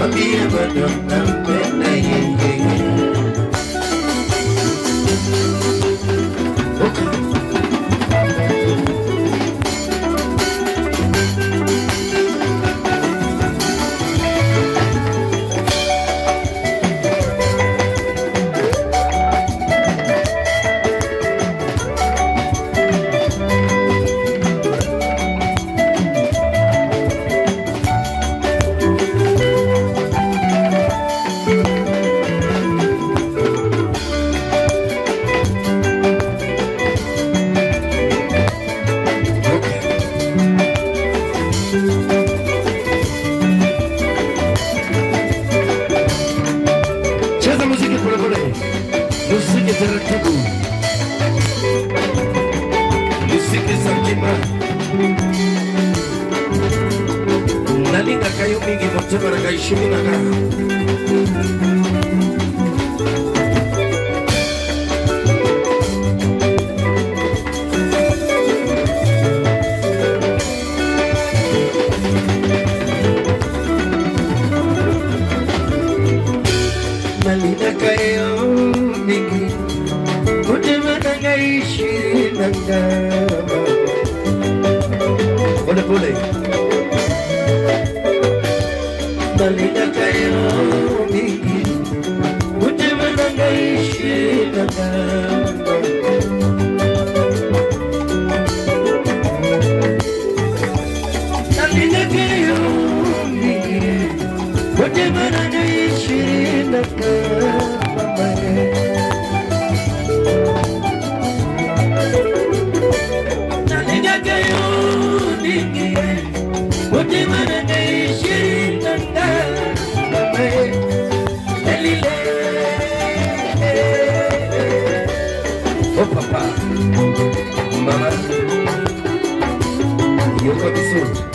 Mabia madonna pena yeye. Nalinga kayo mingi motema na kaishimi na ka. Nalinga kayo mingi motema na kaishimi na ka. Pole. Nalinga kayo mingi mutema nangaishi nangamba. Nalinga kayo mingi mutema nangaishi nangamba. Nalinga kayo mingi mutema nangaishi oh papa, mama, yo got the soul.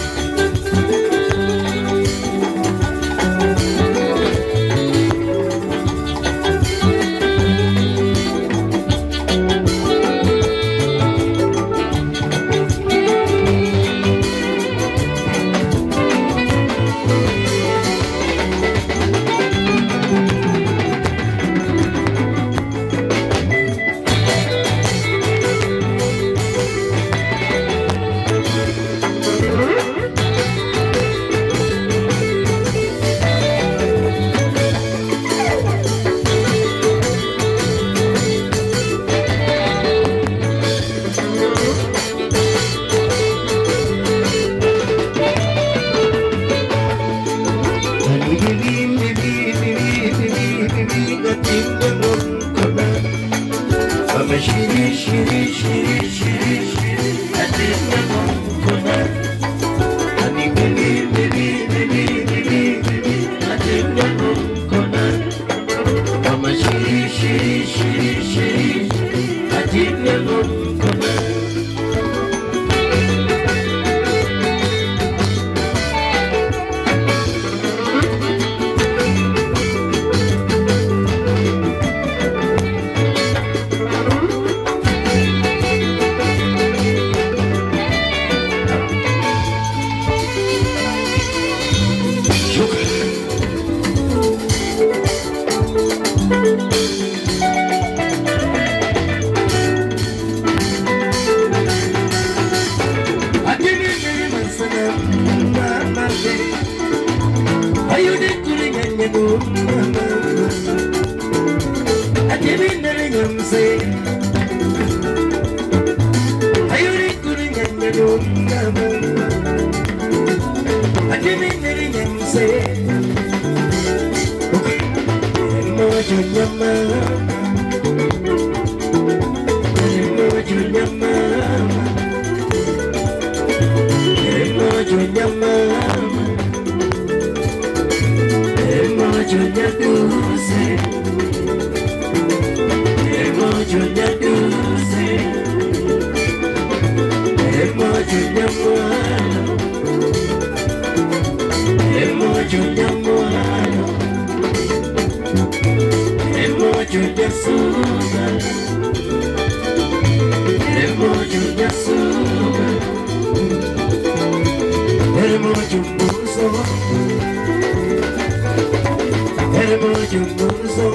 chumbuzo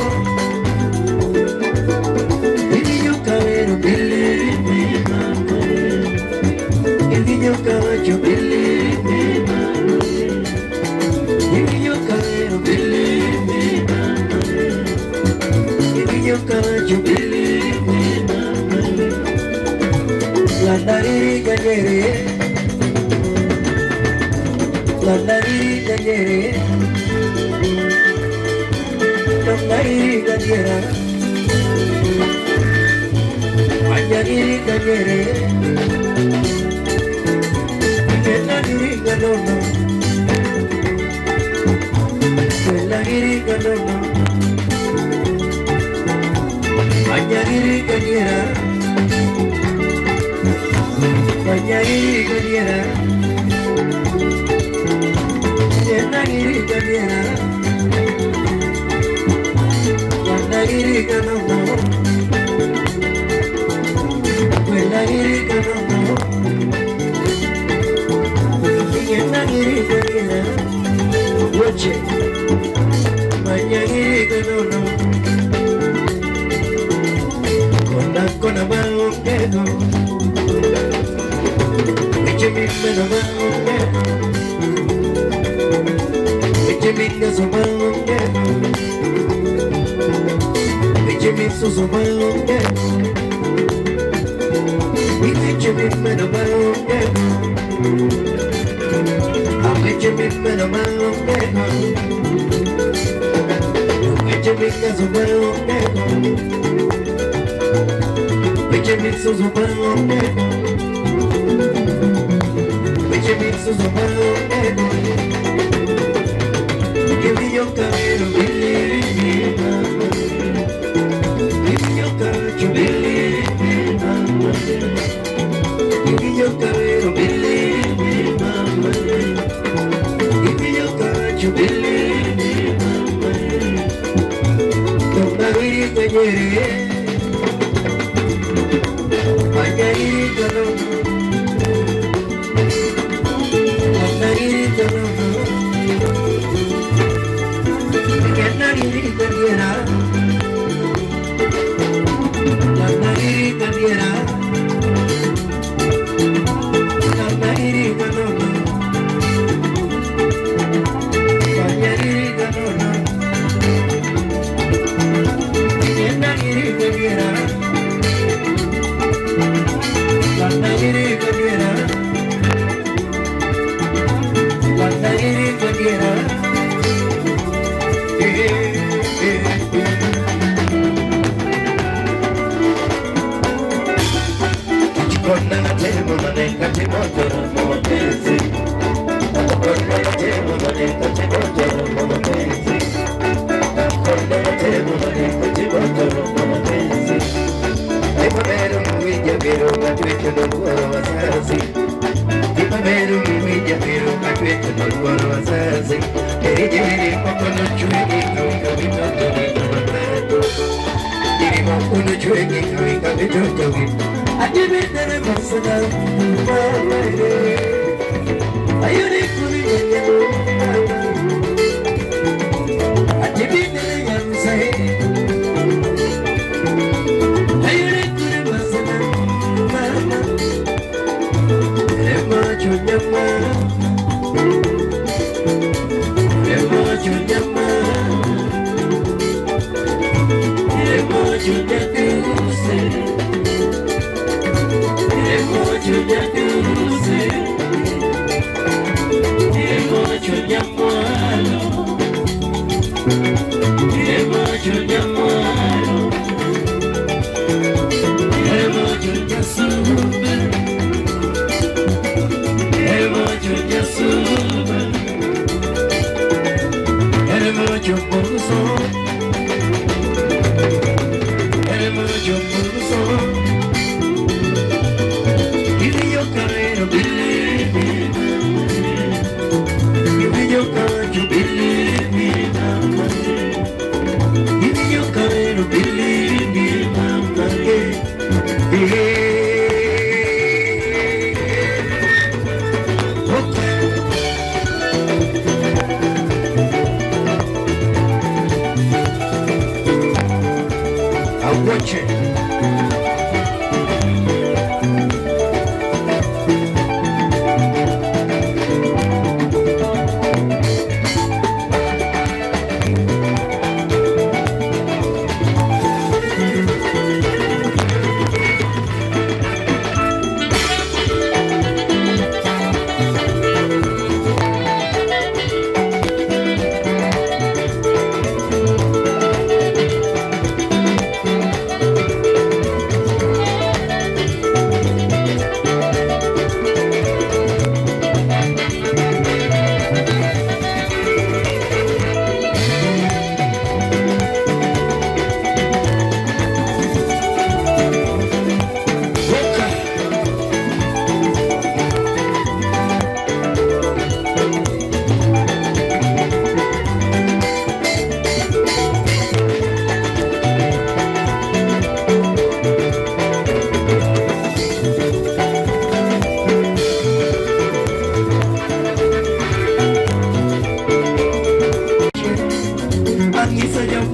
Ivinyo kawero bili Ivinyo kawacho bili Ivinyo kawero bili Ivinyo kawacho bili Landari ganyere Landari ganyere Landari ganyera Anyagiri ganyere Landari ganono Landari ganono Anyagiri ganyera Anyagiri ganyera Anyagiri ganyera Anyagiri ganono Anyagiri ganono Anyagiri ganyera Wache Anyagiri ganono Kona maungeno Mimeno maungeno Michimigazo maungeno Michimisuzo maungeno Michimimeno maungeno Michimimeno maungeno Michimigazo maungeno Michimisuzo maungeno Michimigazo maungeno Ivinyo kawero bili Ivinyo kawacho bili Ivinyo kawero bili Ivinyo kawacho bili Tongawiri ganyere Anyagiri ganono Anyagiri ganono Anyagiri ganyera Anyagiri ganyera Anyagiri ganono Anyagiri ganono Anyagiri ganyera Anyagiri ganyera Anyagiri ganyera Kona na temo maneka chimotoro momotezi Kona na temo maneka chimotoro momotezi Kona na temo maneka chimotoro momotezi Ipamero mwija biro katwetu noluoro wasazi Ipamero mwija biro katwetu noluoro wasazi Erijeri mokono chwegi kawika vitoto vitoto Iri mokono chwegi kawika vitoto vitoto Ajibindere masana mawere Ayuri kuri yanyamu Ajibindere yamusahe Ayuri kuri masana mawere Ema chunyama Ema chunyama Ema chunyakuse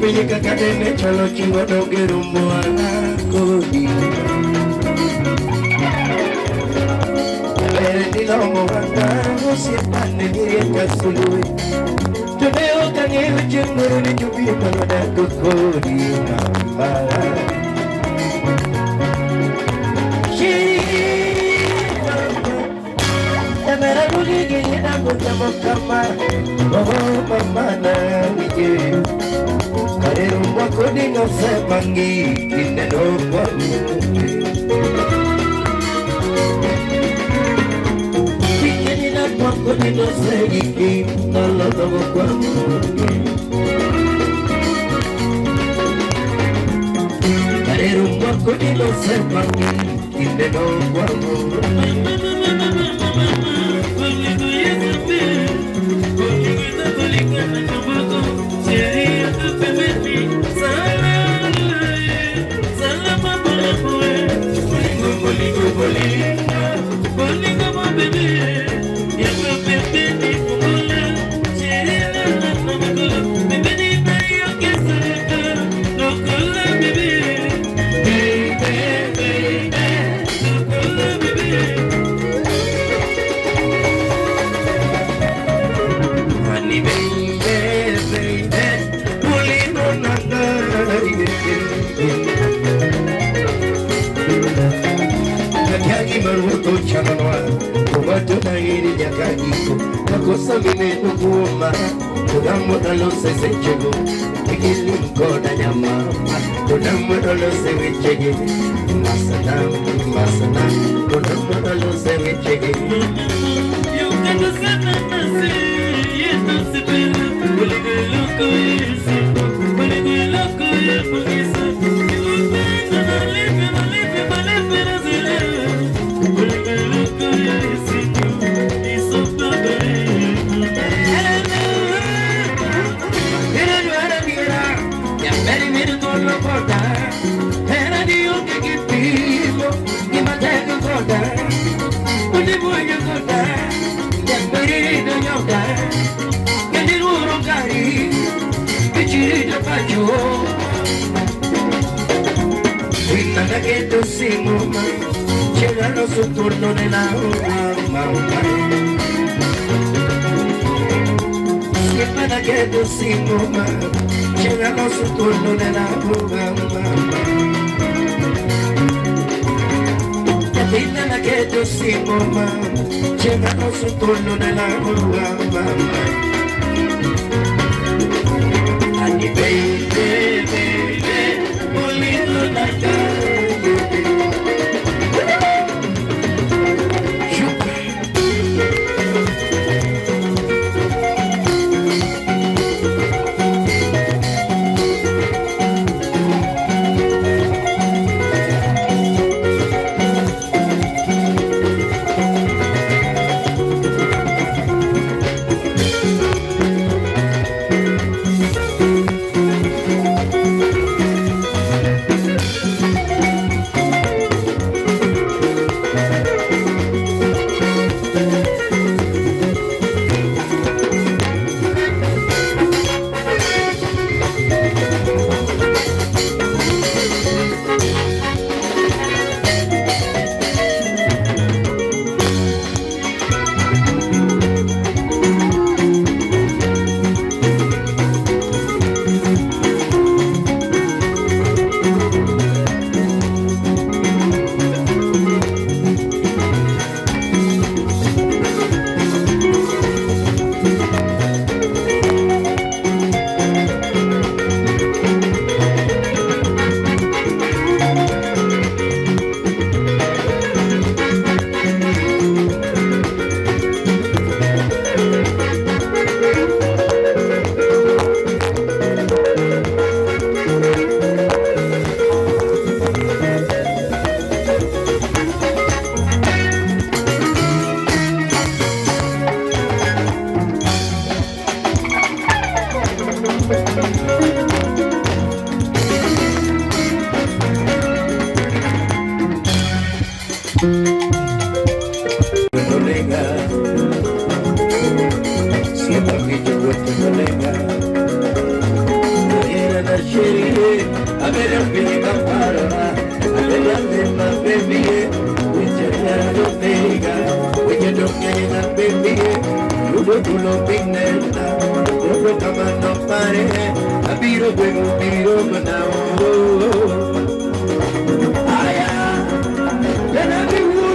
Oye kakademe chalo chingo no gerumbo anakodi Bereni lomo wangaro siapane diri kasului Tudeo kange ujunguru ni jubi malwada kukodi mama Mera luli gini nangu tamo kama Oh mama na wije Kare rumwa kodi no semangi Kine no kwa Kine na kwa kodi no segiki Nala tamo kwa Kare rumwa kodi no semangi Kine no kwa Kuuma Kudamuda lo se sechego Ikili mkoda nyama Kudamuda lo se wichege Masadam, masadam Kudamuda lo se wichege Yukanda sana nasi Yeto se pena Kulige loko yesi Kulige loko ye polisa Yukanda nalipe nalipe razile Kulige loko yesi Iso pagare Era di un che tipo Che ma te che coda Un di voglio coda Che spirito yoga Che di loro cari Che ci faccio Quindi che tu sei mamma C'erano sul turno nella mamma Quindi che tu sei mamma C'erano sul turno nella mamma Capilla che tu sei mamma C'erano sul turno nella mamma Anni baby, baby Volendo da casa shiri, I better be a para. I better live my baby, with your head of Vega, with your dog in a baby, you don't do no big net now, you don't come on no party, I beat up with a beat over now. I am, then I be who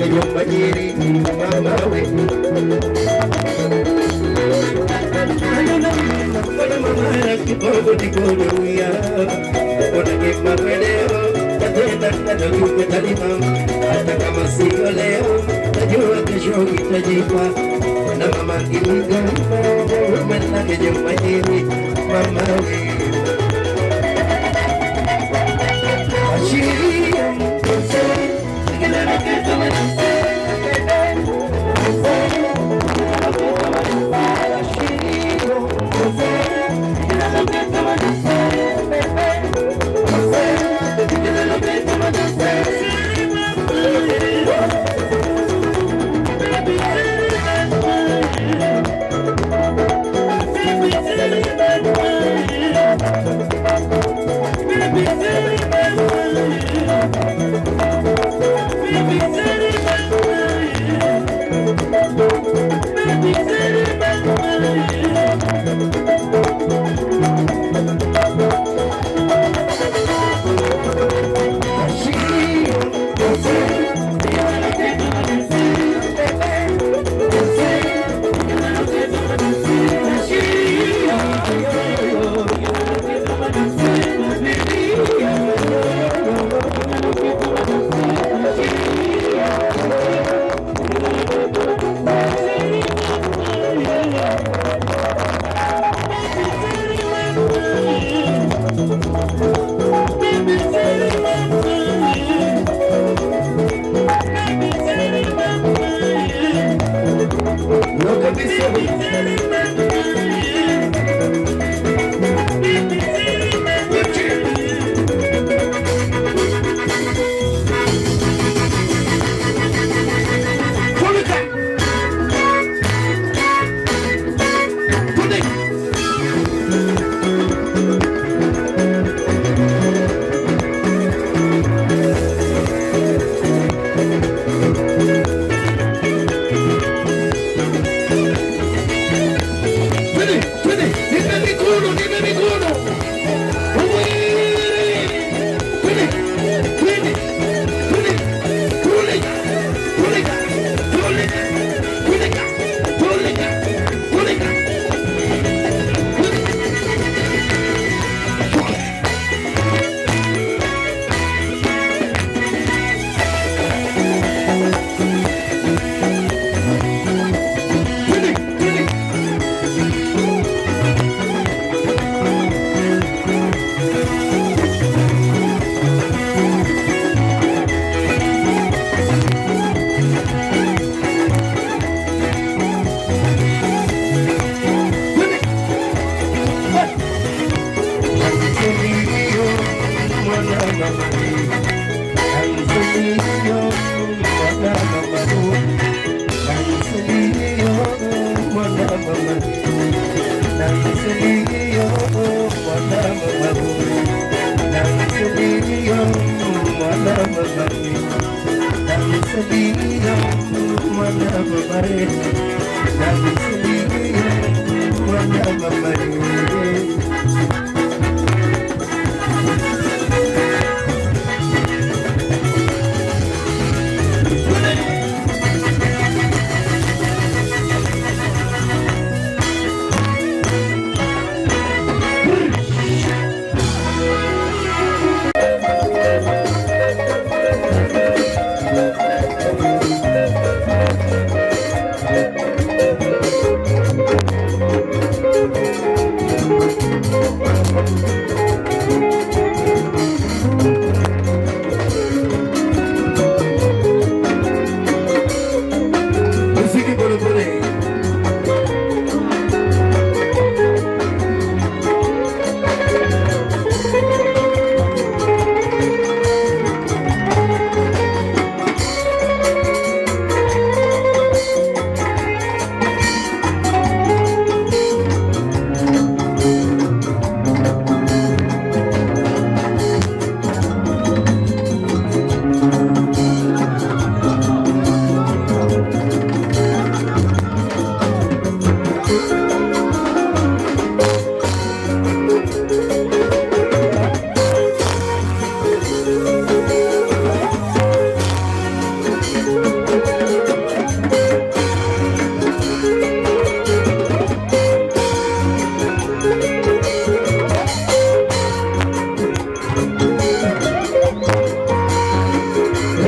nyumba nyeri mama we mama kidogo nikuruia unanipa leo tena najuka talima hata kama sio leo najua kesho itajipa na mama kinigamba umelage nyumba nyeri mama we Ashiria mkose Nikilala keta manase Ashiria mkose Nikilala keta manase Nikilala keta manase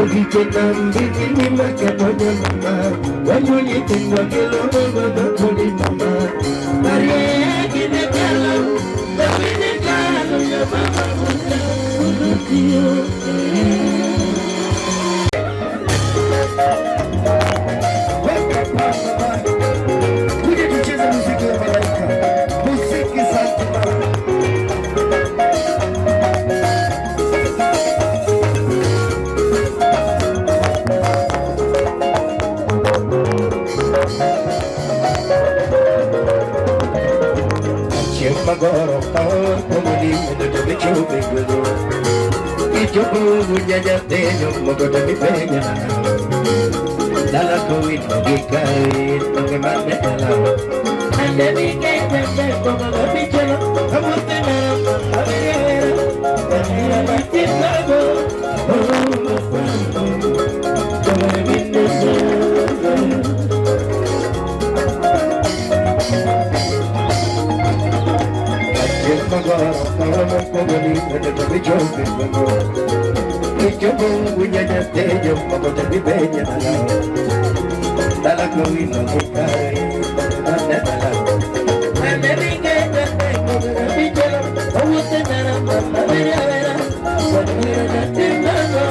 Ukikenambi ni makemoja mama, wanyonyi tingwa kilo mama kuli mama. Maria kine kalo, dapine kalo ya mama mutio. Kuja tucheze muziki wa malaika, muziki Zanzibar. Magoro tawar komudi mudo be chobe gudo ichobu nyanya tenyo mogodo be penya dala ko wit gikai toke mane dala ande bi ke tembe ko mo bi chelo amote na avere avere mati lago Magoro tawar komudi mudo be chobe gudo ichobu nyanya tenyo mogodo be penya dala ko wit gikai mane dala ande bi ke tembe ko mo bi chelo amote na avere avere mati lago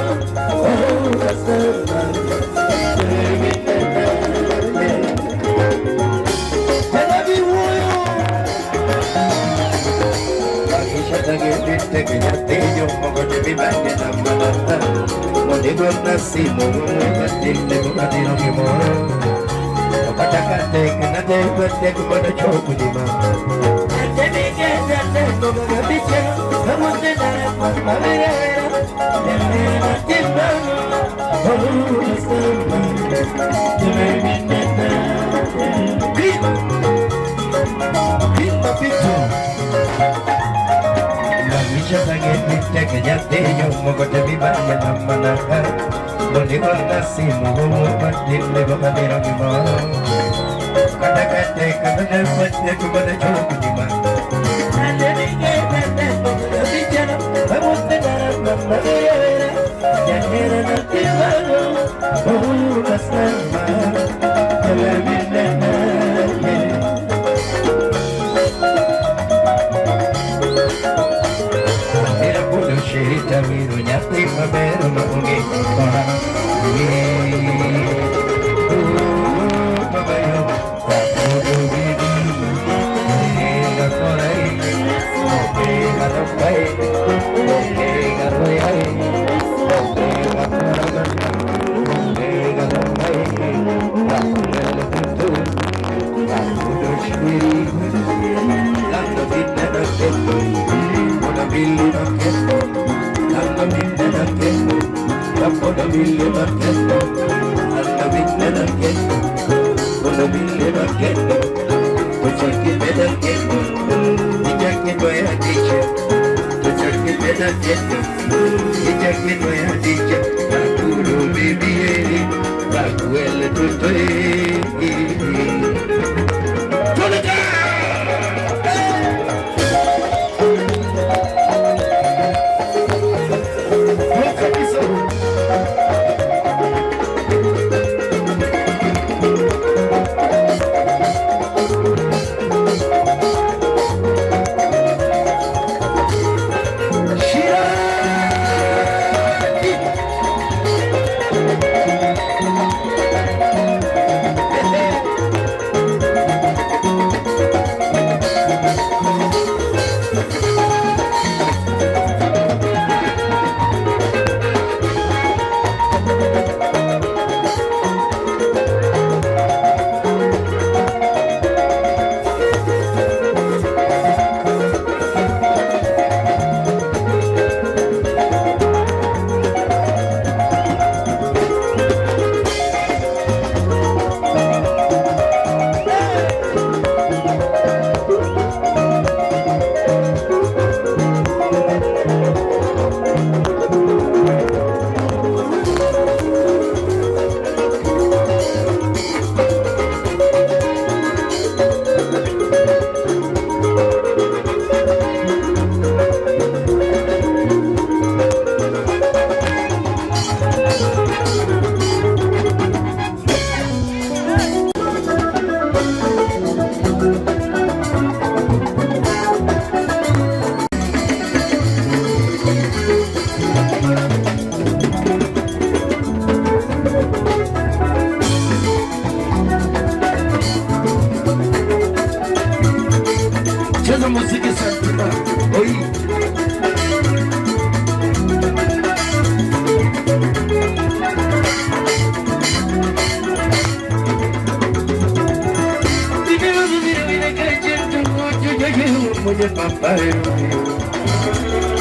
mwenye papayo.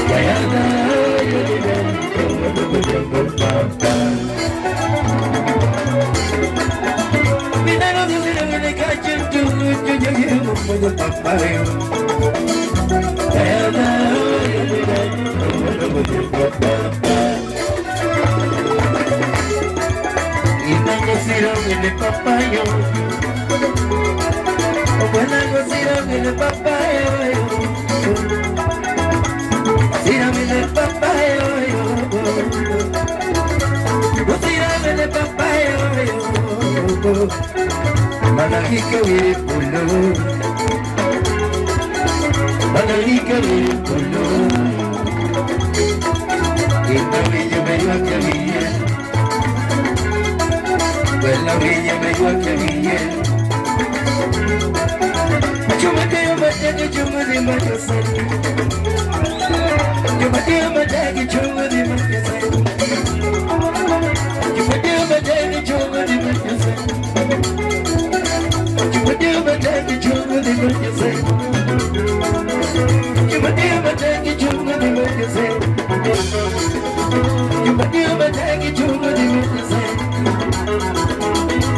Diana, Minano zile mwenye kachentu, mwenye papayo. Diana, mwenye papayo. Mwenye papayo. Buena cocina viene papayo, cocina viene papayo, cocina viene papayo, manajika viene pulo, manajika viene pulo, y la villa me dio a que bien, pues la villa me dio a que bien. Chumadeo matagi chumadi matase. Chumadeo matagi chumadi matase. Chumadeo matagi chumadi matase. Chumadeo matagi chumadi matase. Chumadeo matagi chumadi matase. Chumadeo matagi chumadi matase.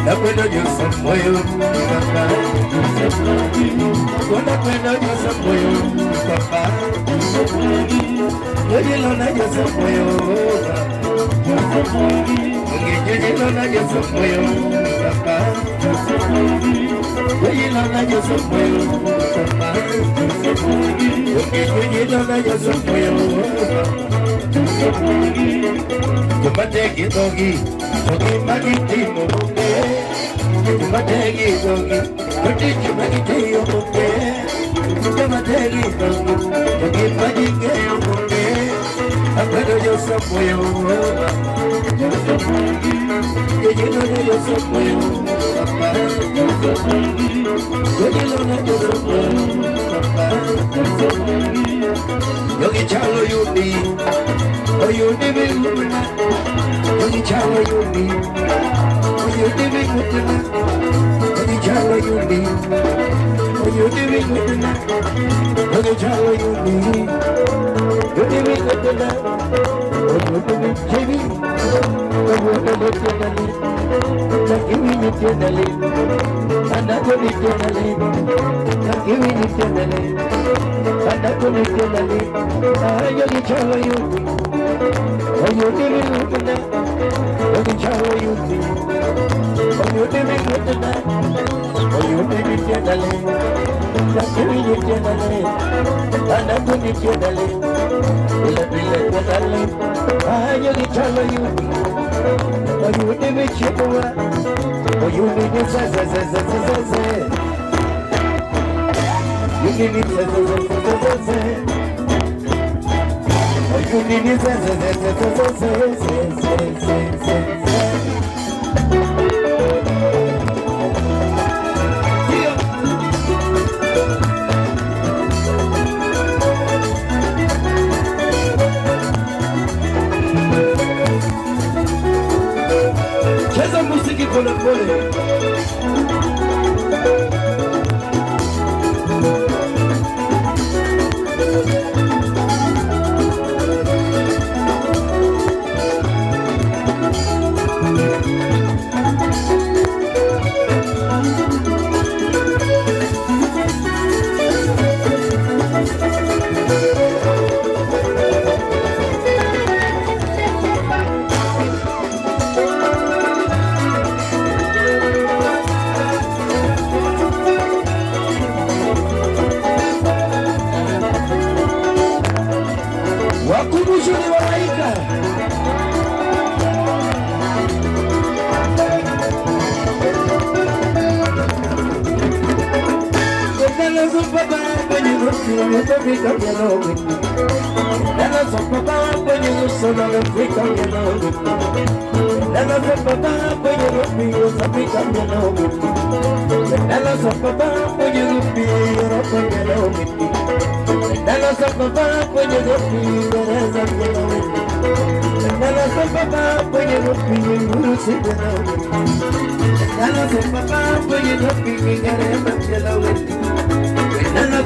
Nakwenda Josa moyo papa, nakwenda Josa moyo papa, yojilona Josa moyo, yojilona Josa moyo papa, yojilona Josa moyo papa, yojilona Josa moyo. Chumategi dogi, dogi magiti moke. Chumategi dogi, dogi chumagiti moke. Chumategi dogi, dogi magiti moke. Akwendo Josa moyo, yojilona Josa moyo papa, yojilona Josa moyo papa. Yogi chalo yubi. Oh, you living good tonight. You child, you need. Oh, you living good tonight. You child, you need. Oh, you living good tonight. You child, you need. You living good tonight. Oh, you living baby. Oh, you living tenderly. Just giving it tenderly. And I'm going to tenderly. Just giving it tenderly. And I'm going to tenderly. You child, you need. Oh, you living good tonight. Oh, you child, you need. Oh, you living good tonight. Oh, you living tenderly. Just giving it tenderly. And I'm going to tenderly. Tenderly. Ah, you child, you need. Oh, you living chipua. Oh, you living sa. You living sa. You need it, cheza muziki pole pole. Wakumbusho ni malaika. Dala papa kwenye nusu Afrika mjanogo. Dala papa kwenye nusu Afrika mjanogo. Dala papa kwenye nusu Afrika mjanogo. Dala papa kwenye nusu Europa mjanogo. Dala papa kwenye nusu Uingereza mjanogo. Dala papa kwenye nusu Urusi mjanogo. Dala papa kwenye nusu Uingereza mjanogo. Dala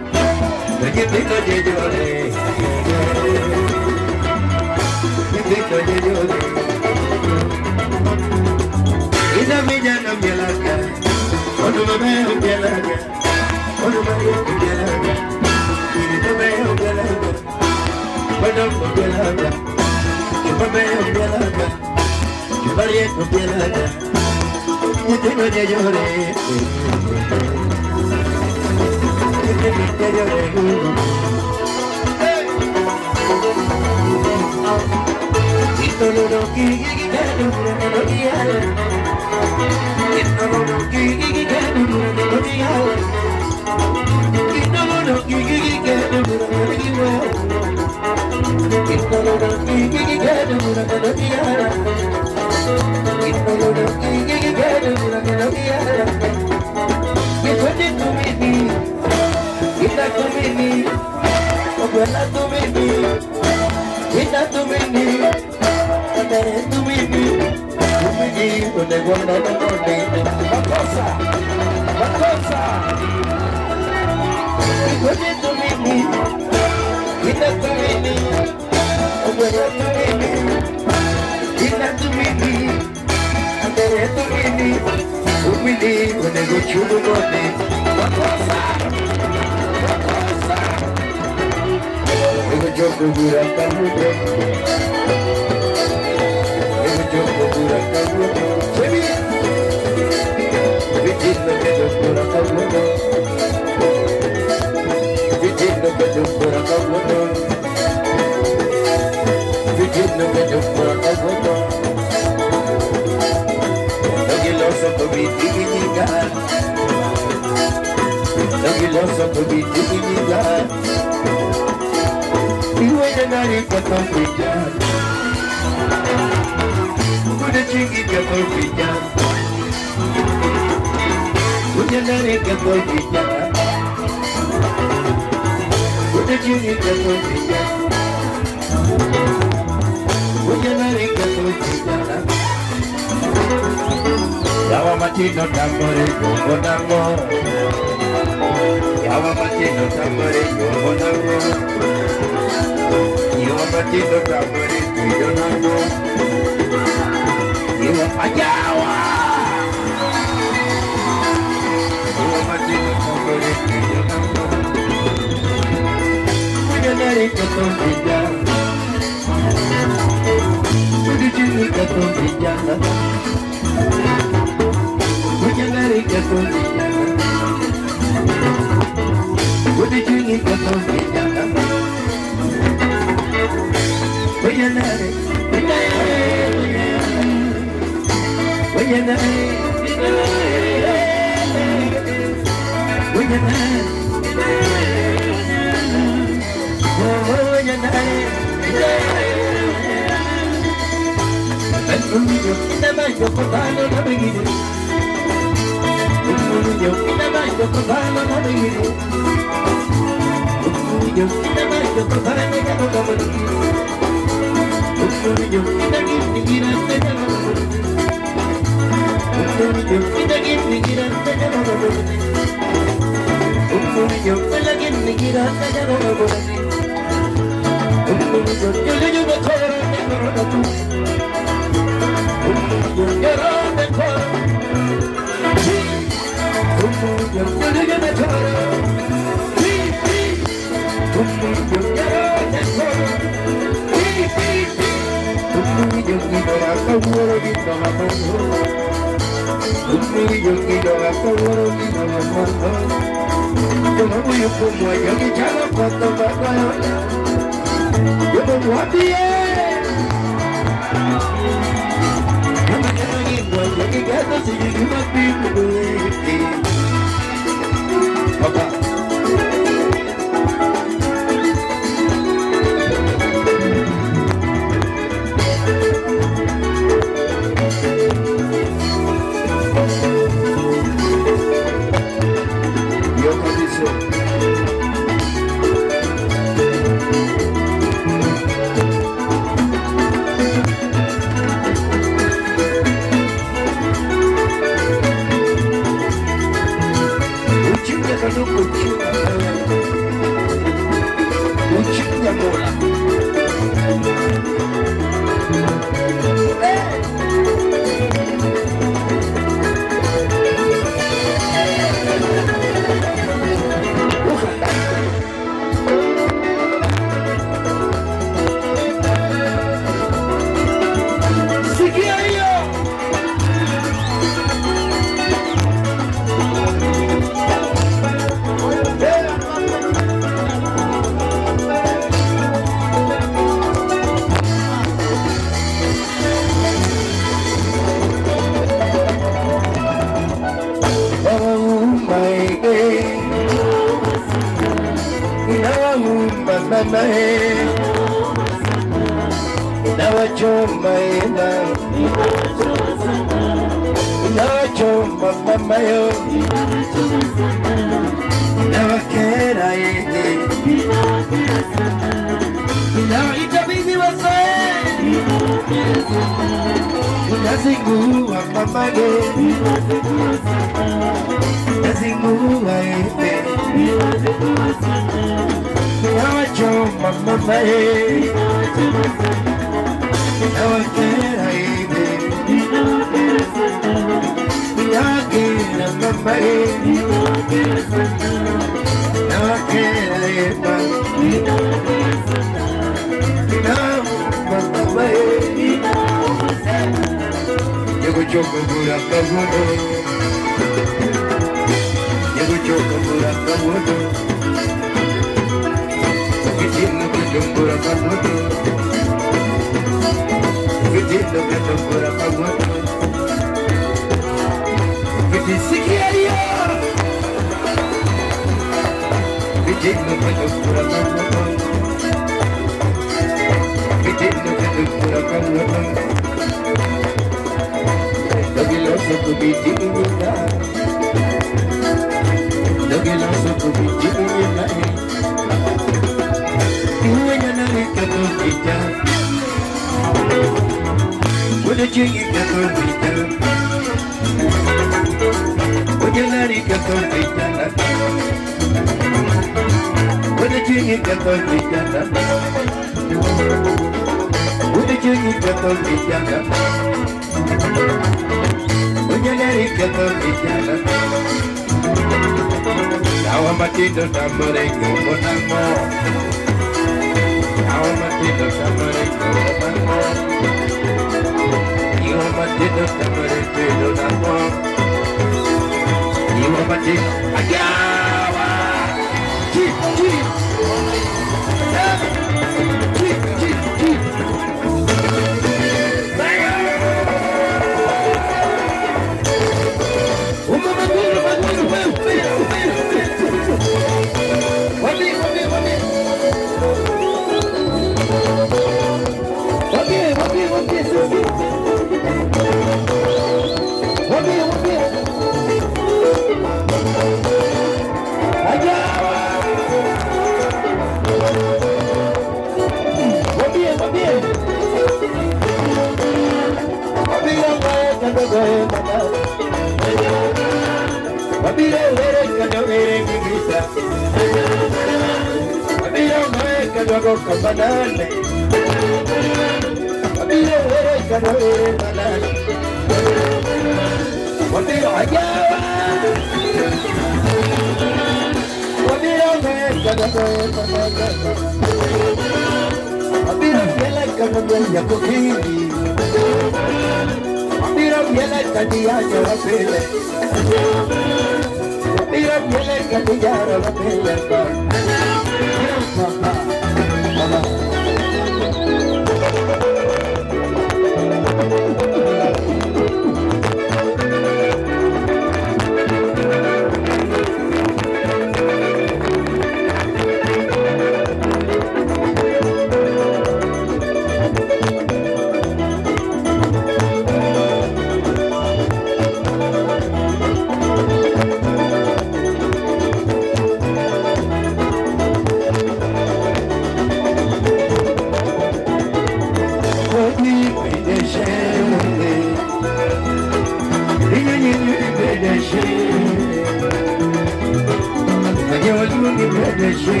Tawaluni Pradeshi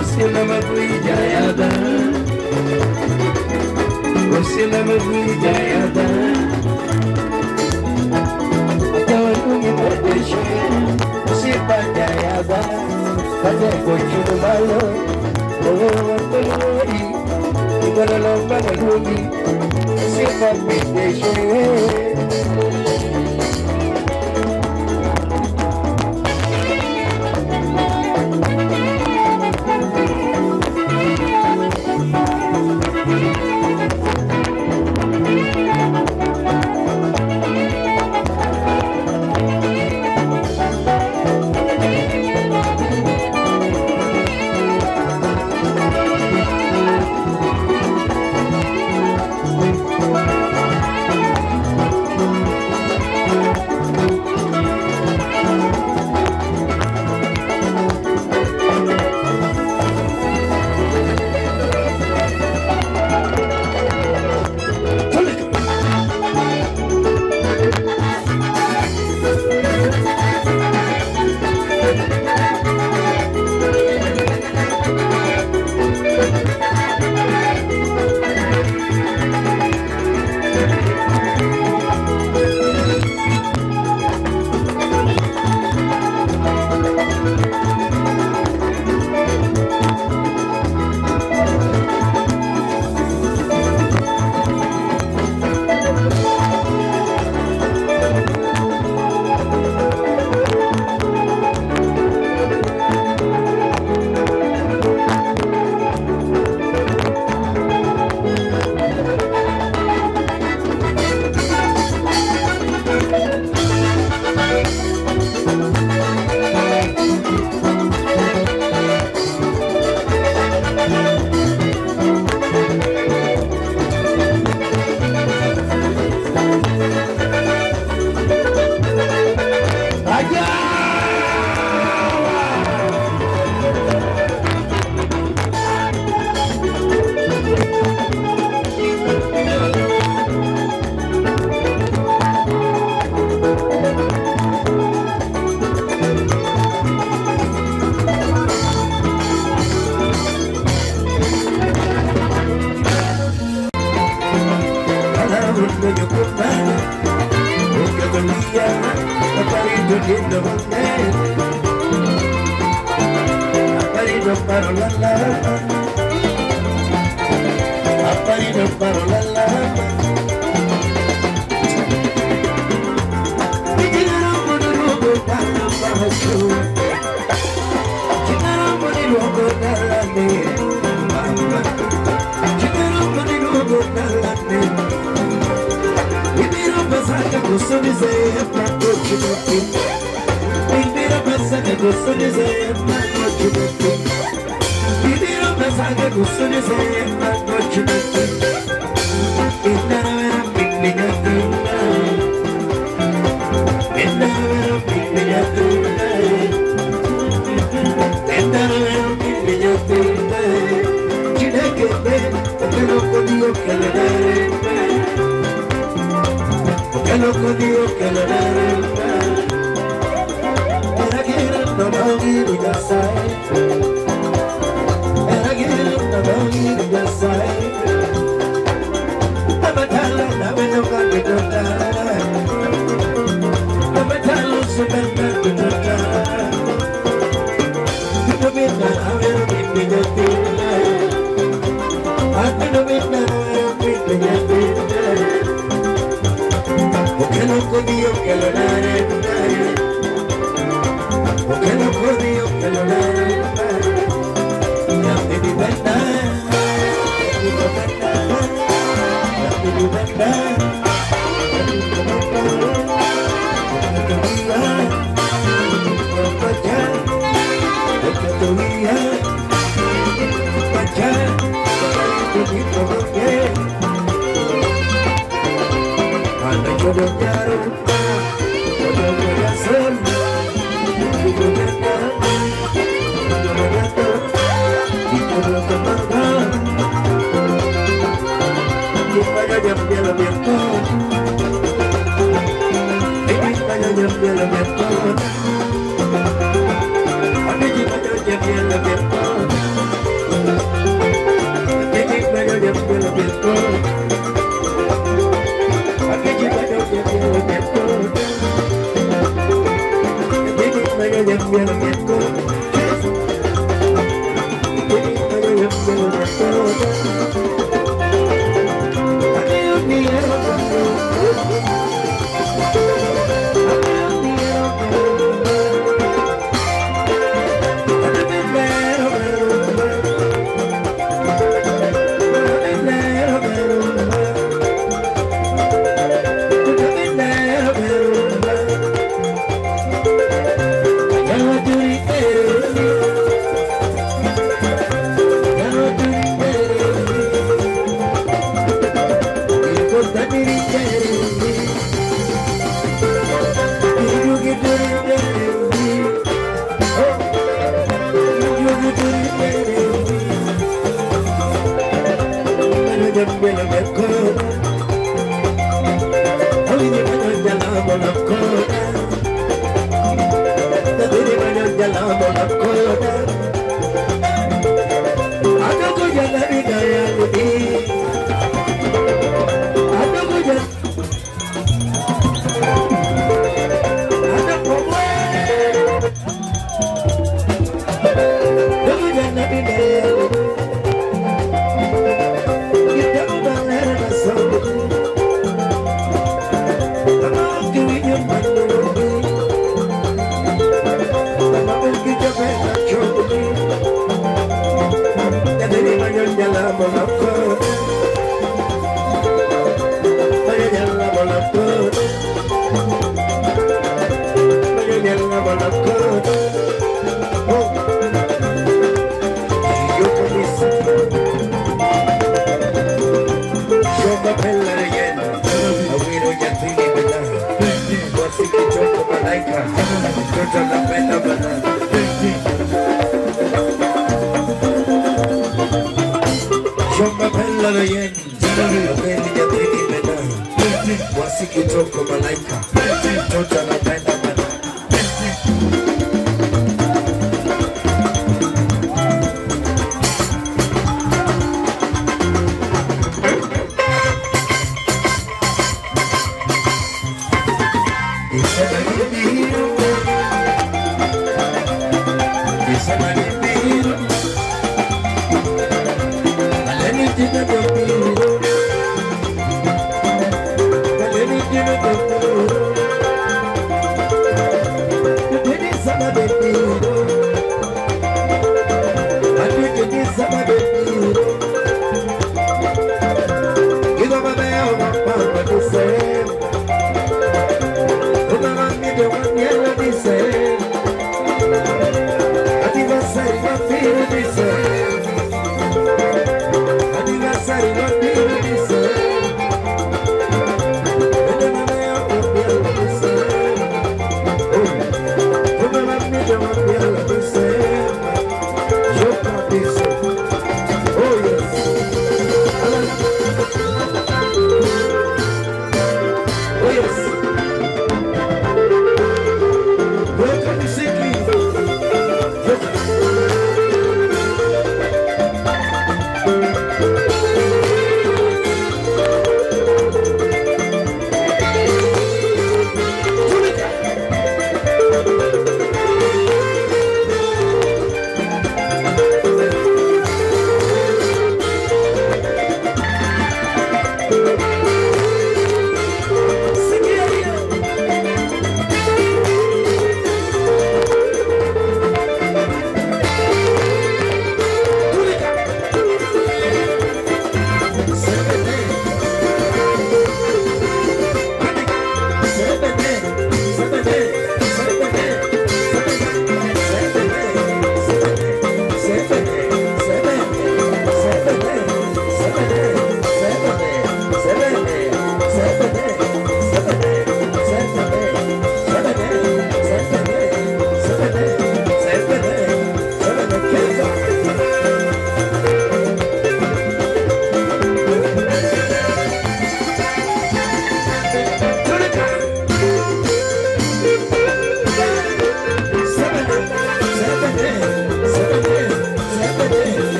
Usinama Vijayada Usinama Vijayada Tawaluni Pradeshi Usipajayada Kaya Kochumalo Oh Tawaluni Ibaralomba Naluni Usipajayada Pradeshi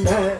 Let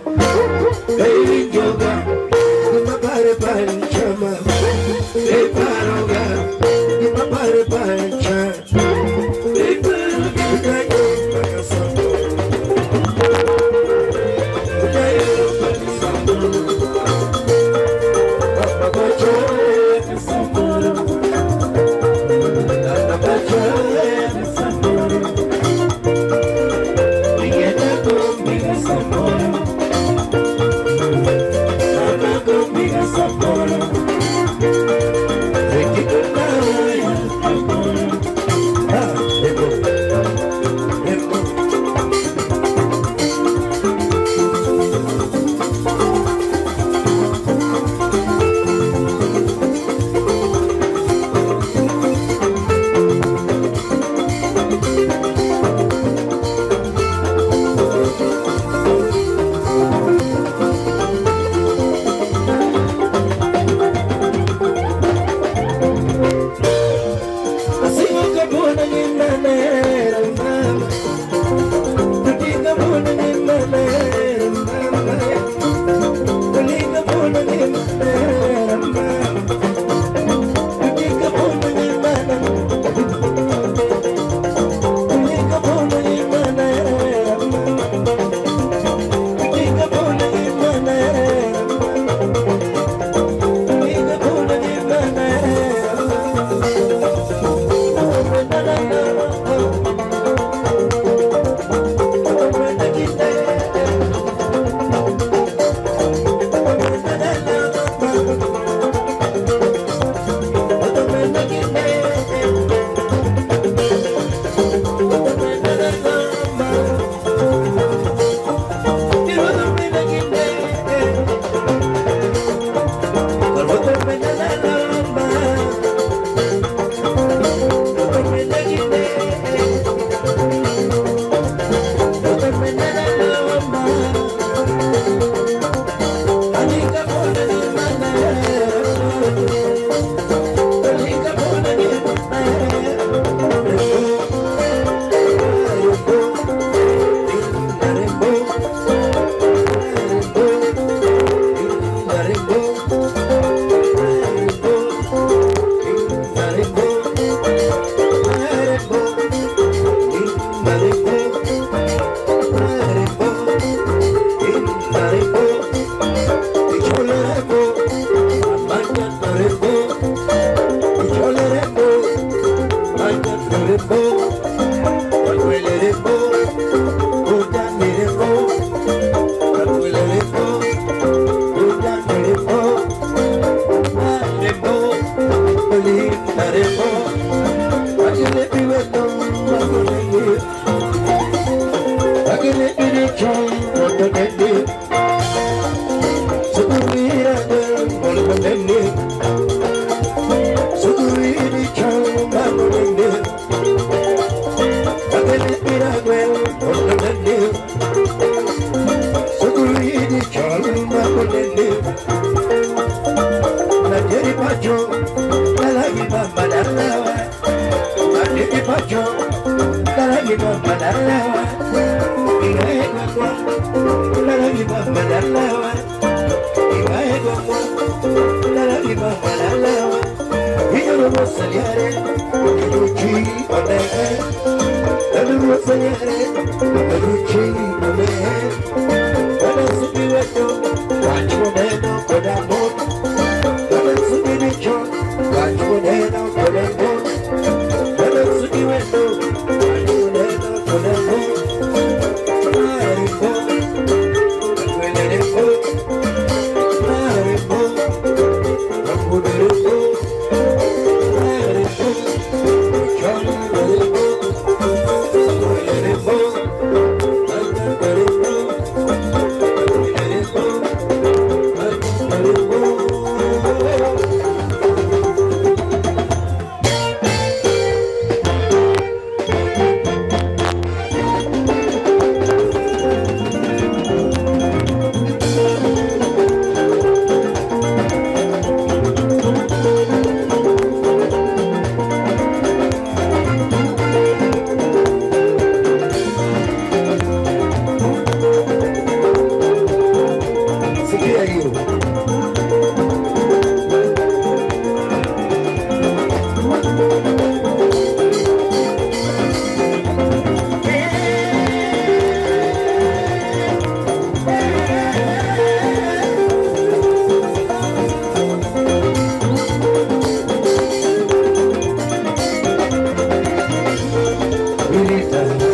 nyota